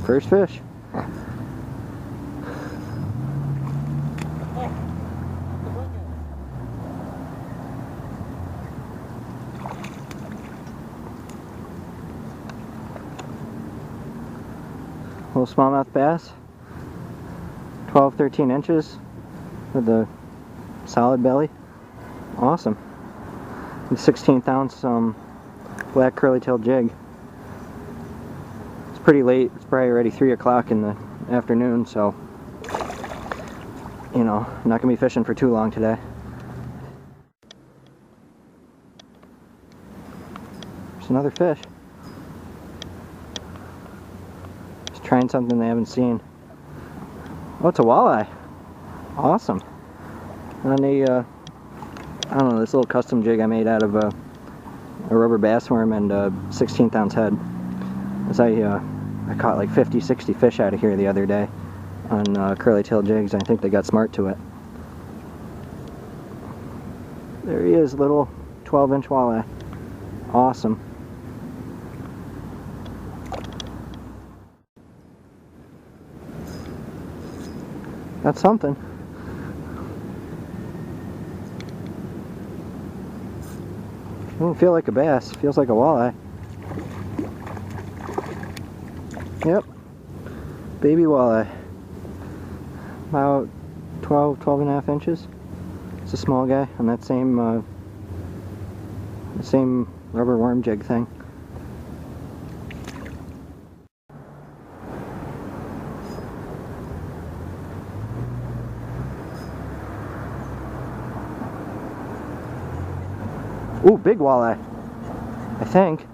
First fish. Little smallmouth bass. 12, 13 inches with a solid belly. Awesome. And 16th ounce black curly-tailed jig. It's pretty late. It's probably already 3 o'clock in the afternoon, so you know, I'm not gonna be fishing for too long today. There's another fish. Just trying something they haven't seen. Oh, it's a walleye. Awesome. On a, I don't know, this little custom jig I made out of a rubber bass worm and a 16th ounce head. As I caught like 50, 60 fish out of here the other day on curly-tailed jigs. I think they got smart to it. There he is, little 12-inch walleye. Awesome. That's something. Doesn't feel like a bass, feels like a walleye. Yep, baby walleye. About 12 and a half inches. It's a small guy on that same rubber worm jig thing. Ooh, big walleye, I think.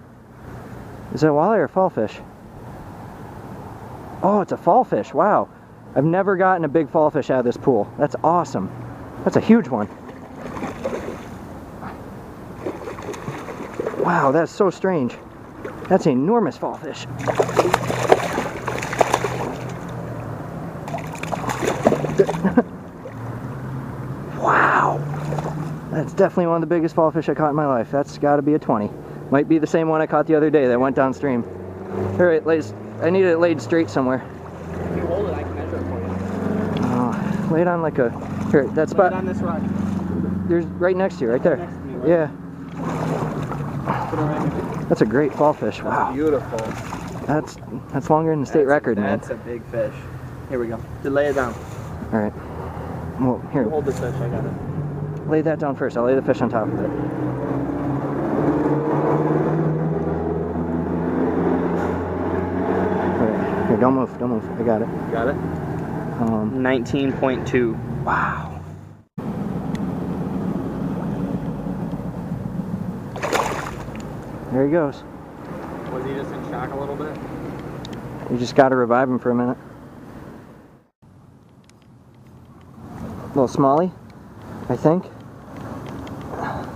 Is it a walleye or a fallfish? Oh, it's a fallfish, wow. I've never gotten a big fallfish out of this pool. That's awesome. That's a huge one. Wow, that's so strange. That's an enormous fallfish. Wow. That's definitely one of the biggest fallfish I caught in my life. That's got to be a 20. Might be the same one I caught the other day that went downstream. Here, I need it laid straight somewhere. If you hold it, I can measure it for you. Oh, lay it on like a... Here, that spot. Lay it on this rock. There's right next to you, right there. Next to me, right? Yeah. Put it right here. That's a great fallfish. Wow. Beautiful. That's longer than the state record, man. That's a big fish. Here we go. Just lay it down. All right. Well, here. You hold this fish. I got it. Lay that down first. I'll lay the fish on top of it. Alright, here, don't move, don't move. I got it. Got it? 19.2. Wow. There he goes. Was he just in shock a little bit? You just got to revive him for a minute. Little smallie, I think.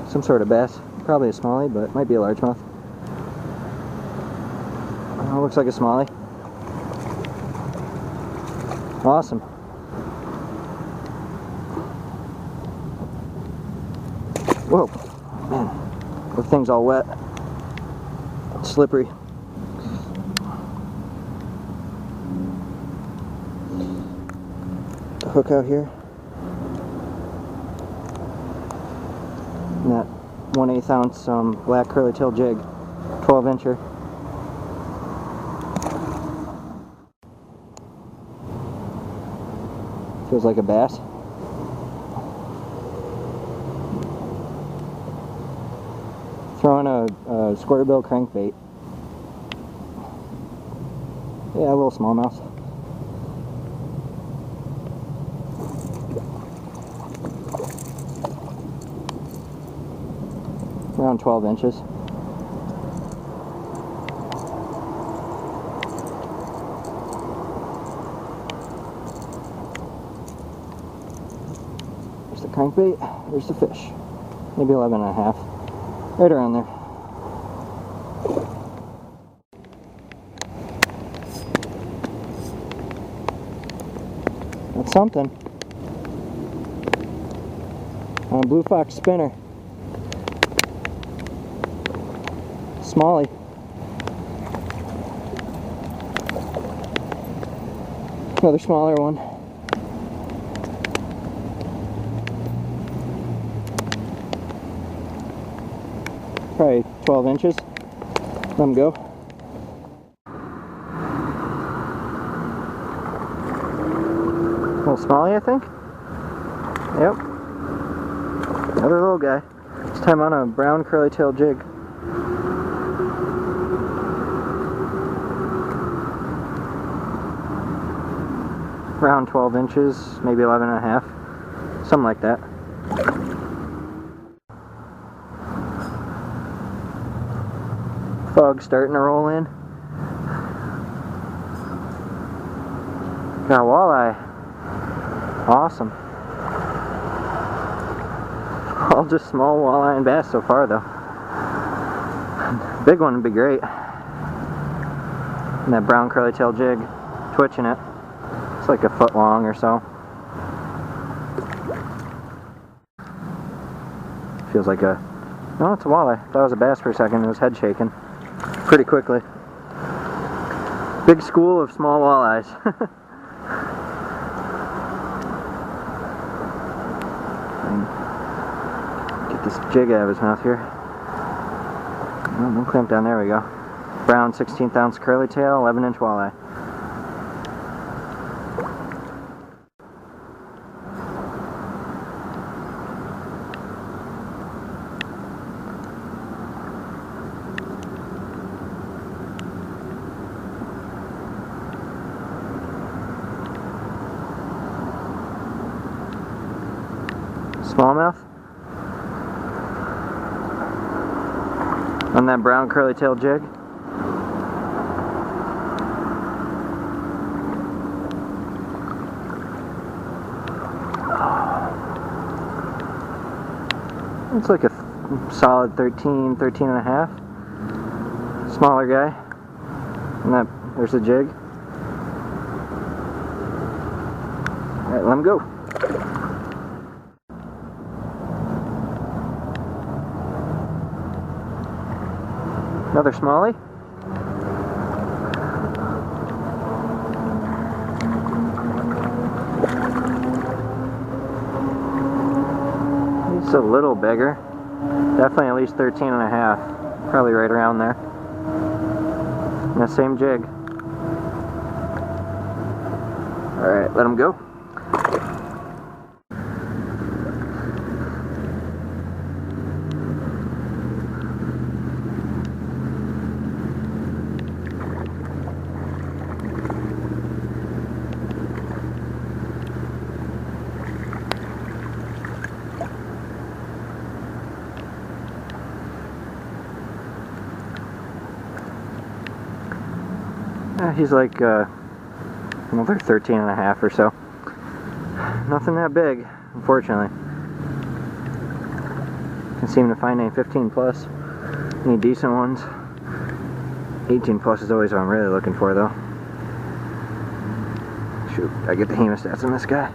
Some sort of bass. Probably a smallie, but it might be a largemouth. Oh, looks like a smallie. Awesome. Whoa, man, the thing's all wet. It's slippery. The hook out here. And that 1/8 ounce black curly-tailed jig, 12-incher. Feels like a bass. Throwing a square bill crankbait. Yeah, a little smallmouth. Around 12 inches. There's the crankbait, there's the fish. Maybe 11 and a half. Right around there. That's something. On a blue fox spinner. Smallie. Another smaller one. Probably 12 inches. Let him go. Little smallie, I think. Yep. Another little guy. This time on a brown curly-tail jig. Around 12 inches, maybe 11 and a half. Something like that. Fog starting to roll in. Got a walleye. Awesome. All just small walleye and bass so far though. Big one would be great. And that brown curly tail jig, twitching it. It's like a foot long or so. Feels like a, no, it's a walleye. Thought it was a bass for a second. It was head shaking pretty quickly. Big school of small walleyes. Get this jig out of his mouth here. Oh, no clamp down, there we go. Brown 16th ounce curly tail, 11-inch walleye. Smallmouth on that brown curly tail jig. It's like a solid 13 and a half. Smaller guy. And that, there's the jig. Alright, let him go. Another smallie. He's a little bigger. Definitely at least 13 and a half. Probably right around there. And that same jig. Alright, let him go. He's like another 13 and a half or so. Nothing that big, unfortunately. Can't seem to find any 15 plus. Any decent ones. 18 plus is always what I'm really looking for though. Shoot, I get the hemostats on this guy.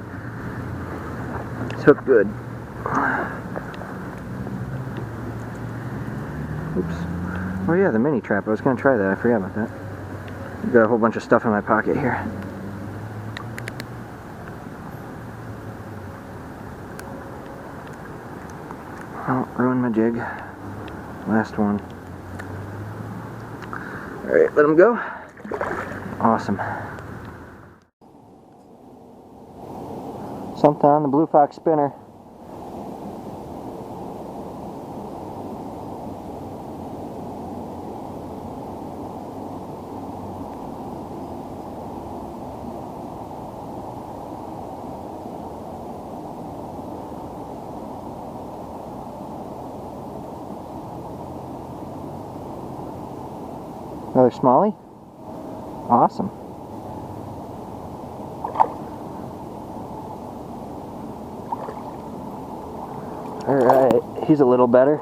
It's hooked good. Oops. Oh yeah, the mini trap. I was gonna try that. I forgot about that. Got a whole bunch of stuff in my pocket here. Oh, ruined my jig. Last one. Alright, let him go. Awesome. Something on the Blue Fox spinner. Another smallie? Awesome. Alright, he's a little better.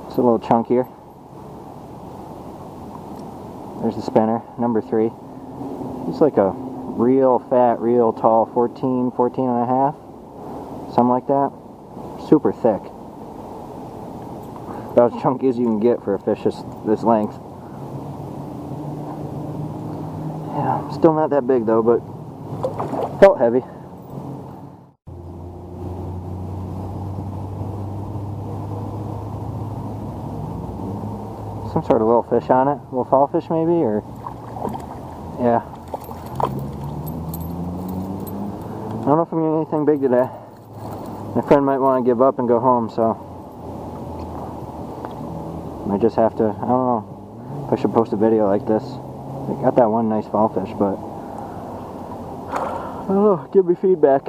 It's a little chunkier. There's the spinner, number 3. He's like a real fat, real tall 14 and a half. Something like that. Super thick. About as chunky as you can get for a fish this length. Yeah, still not that big though, but Felt heavy. Some sort of little fish on it. Little fallfish maybe, or... Yeah. I don't know if I'm getting anything big today. My friend might want to give up and go home, so... I just have to, I don't know if I should post a video like this. I got that one nice fallfish, but... I don't know, give me feedback.